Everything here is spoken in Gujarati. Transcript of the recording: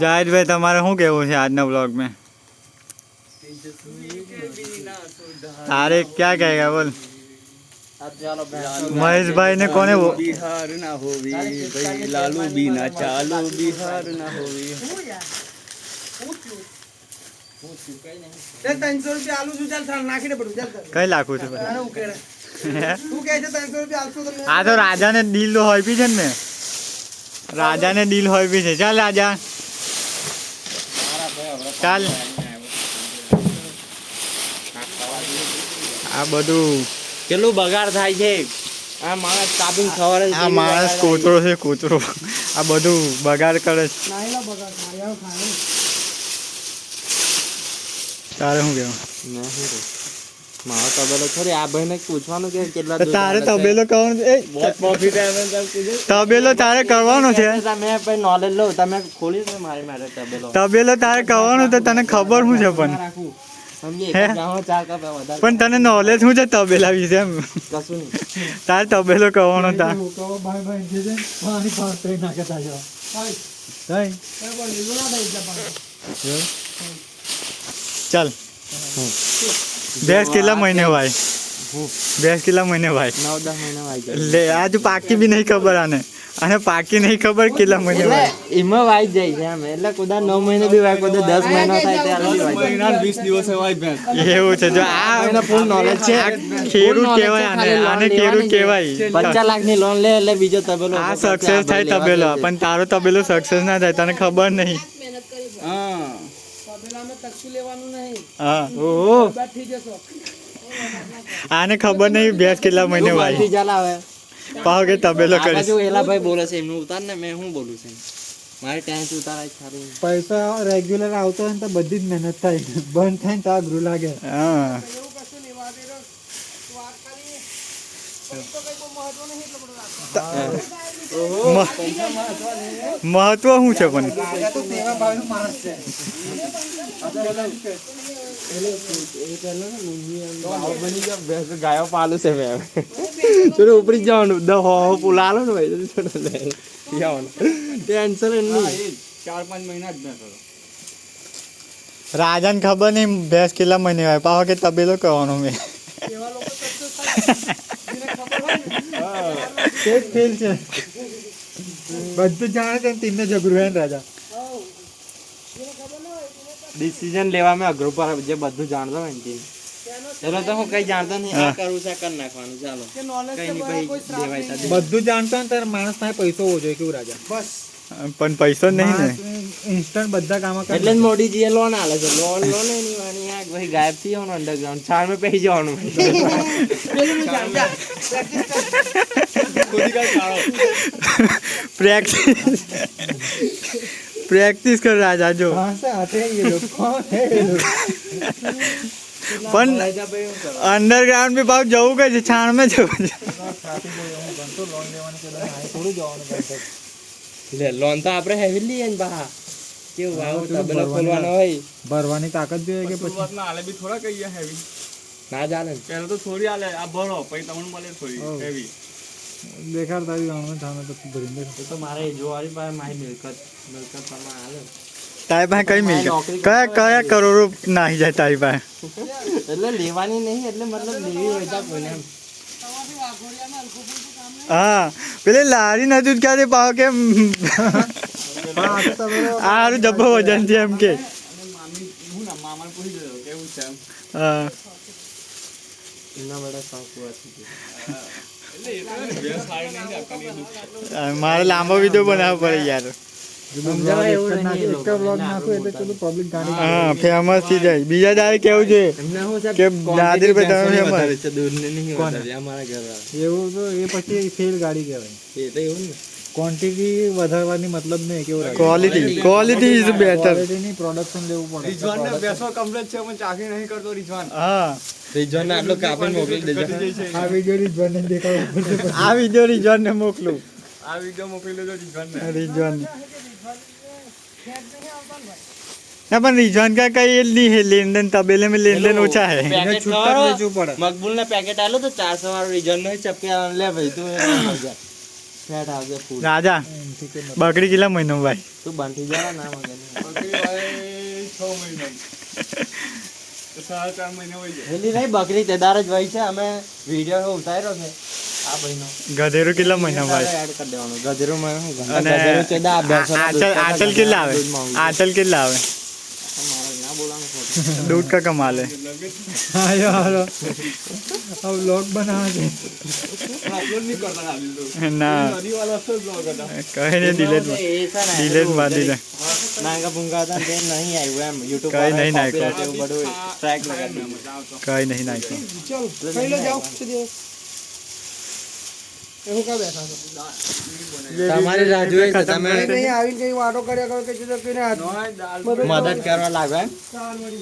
જાહિદભાઈ તમારે શું કહેવું છે આજના બ્લોગ में તારે क्या कहेगा बोल महेश भाई ने कोने वो बिहार ना होवी भाई लालू बीना चालू बिहार ना होवी કઈ લાખું છે આ તો રાજાને દિલ તો હોય બી છે ને રાજાને દિલ હોય બી છે ચાલ રાજા ચાલ આ બધું કેટલું બગાડ થાય છે આ માણસ કાપીને ખબર આ માણસ કોતરો છે કોતરો આ બધું બગાડ કરે છે તારે શું કેવું મારો તબેલો થોડી આ ભાઈને પૂછવાનું કે કેટલા તારે તબેલો કરવાનો તબેલો તારે કરવાનો છે તમે ભાઈ નોલેજ લો તમે ખોલી દો મારી મારે તબેલો તબેલો તારે કરવાનો તો તને ખબર શું છે પણ પણ તને નોલેજ શું છે તબેલા વિશે એમ કશું નહીં તારે તબેલો કરવાનો તાર ચાલ ભેંસ કેટલા મહિને ભાઈ ભેંસ કેટલા મહિને ભાઈ 9-10 મહિના વાઈ લે આજે પાકી બી નહીં ખબર આને અને પાકી નહીં ખબર કેટલા મહિને ભાઈ એમાં વાઈ જાય છે એમ એટલે કુદા 9 મહિને બી વાય કુદા 10 મહિના થાય ત્યારે બી વાઈ મહિના 20 દિવસે વાય ભેંસ એવું છે જો આ એના ફૂલ નોલેજ છે ખેડૂત કહેવાય આને ખેડૂત કહેવાય 50 લાખની લોન લે એટલે બીજો તબેલો આ સક્સેસ થાય તબેલો પણ તારો તબેલો સક્સેસ ના થાય તને ખબર નહીં હા હા ઓહો આને ખબર નહીં ભેંસ કેટલા મહિને વાય ચલાવે પાહો કે તબેલો કરી જો એલા ભાઈ બોલે છે એમનું ઉતાર ને મેં શું બોલું છું મારી ટાઈમ ઉતારાય સારું પૈસા રેગ્યુલર આવતો હોય ને તો બધી જ મહેનત થાય બંધ થાય ને તો અઘરું લાગે હા મહત્વ શું છે પણ ગાયો પાલું છે મેં થોડું ઉપરી જવાનું પુલાલો ને ભાઈ ટેન્શન નહીં 4-5 મહિના જ ના કરો રાજાને ખબર નહીં ભેંસ કેટલા મહિને હોય પાહો કે તબેલો કરવાનો મેં ફેલ છે બધું જાણે છે તીને જબરું હે રાજા ડિસિઝન લેવામાં અઘરું પર જે બધું જાણતો હોય ને ચલો તો હું કઈ જાણતો નહીં આ કરું છે કરી નાખવાનું ચાલો કઈ નહીં ભાઈ દેવાય બધું જાણતો હોય ત્યારે માણસ પાસે પૈસો હોવો જોઈએ કેવું રાજા બસ પણ પૈસો નહીં ને ઇન્સ્ટન્ટ બધા કામ એટલે જ મોદીજીએ લોન આલે છે લોન એની વાની આ ભાઈ ગાયબ થઈ જવાનું અંડરગ્રાઉન્ડ છાણ માં પહી જવાનું પ્રેક્ટિસ કર રાજા જો પણ અંડરગ્રાઉન્ડ में भाव જવું કઈ છે છાણ में જવું છે લોન તો આપણે હેવી લઈએ ને બા કેવું ભાવ તબેલો ખોલવાનો હોય ભરવાની તાકાત જોઈએ કે પછી શરૂઆતમાં આલે બી થોડા કહીએ હેવી ના ચાલે ને પહેલા તો થોડી આલે આ ભરો પછી તમને મળે થોડી હેવી દેખાડતા આવી થામે તો ભરીને એ તો મારે જોવારી પાસે મારી મિલકત પ્રમાણે આલે તારી પાસે કઈ મિલ કયા કયા કરોડો નાહી જાય તારી પાસે એટલે લેવાની નહીં એટલે મતલબ લેવી હોય તો કોઈને એમ હા પેલે લારી નજુ ક્યારે પાવ કે આ જબ્બો વજન છે એમ કે મામાને પૂછી દેજો કેવું છે એમ હા એના બડા શોખ પૂરા થઈ ગયા એટલે એ તો ભેંસ સારી નહીં આપવાની દુઃખ મારે લાંબો વિડીયો બનાવવો પડે યાર સમજાવાય એવું નહીં એક બ્લોગ નાખો એટલે પેલું પબ્લિક ગાડી હા ફેમસ થઈ જાય બીજા દાડે કેવું છે એમને શું છે કે દાદીર ભાઈ તમે વધારે ફેમસ છે દૂધને નહીં વધારે અમારા ઘર એવું તો એ પછી ફેલ ગાડી કહેવાય એ તો એવું ને ક્વોન્ટિટી વધારવાની મતલબ નહીં કેવું રાખ્યું ક્વોલિટી ઇઝ બેટર ક્વોલિટીની પ્રોડક્શન લેવું પડે રિઝવાનને બેસો કમ્પ્લીટ છે પણ ચાકરી નહીં કરતો રિઝવાન હા રિઝવાનને આટલો કાપીને મોકલી દેજો આ વિડિયો રિઝવાનને દેખાડવો પડશે આ વિડીયો રિઝવાનને મોકલું આ વિડિયો મોકલી દેજો રિઝવાનને રિઝવાન ના પણ રિઝવાન का कई नहीं है लेन देन तबेले में लेन देन ओछा है પેકેટ છૂટક વેચવું પડે મકબૂલ ના પેકેટ આલો તો 400 વાળું રિઝવાન નો ચપકે લે ભાઈ તું ફેટ આવશે ફૂલ રાજા બકરી કેટલા મહિનો ભાઈ તું બંધી જા ના મગજ બકરી ભાઈ 6 મહિના 4 મહિના હોય જાય હેલી નહીં બકરી તેદાર જ હોય છે અમે વિડિયો ઉતાર્યો છે આ ભાઈનો ગધેરું કેટલા મહિના ભાઈ એડ કરી દેવાનું ગધેરું માં હું અને ગધેરું તેદા આચલ કેટલા આવે આચલ કેટલા આવે ના બોલાવાનું दूध का कमाल है હા યાર अब व्लॉग बनावे છે अपलोड नहीं करता खाली तो ना नदी वाला सब ब्लॉग करता कहे ने डिलीट डिलीट मार दी નાંગા પુંગા હતા તે નહીં આવ્યું એમ YouTube કઈ નહીં પર નાખ્યું. copyright એવું બધું ટ્રેક લગાડી દીધું. कहीं नहीं नाइको ચલ પહેલો જાઓ સીધે એવું કા બેઠા છો તમારી રાહ જોઈએ છે તમે નહીં આવીને કઈ વાતો કર્યા કરો કે ચીજો કઈને હાથ મદદ કરવા લાગો એમ ચાલ વળી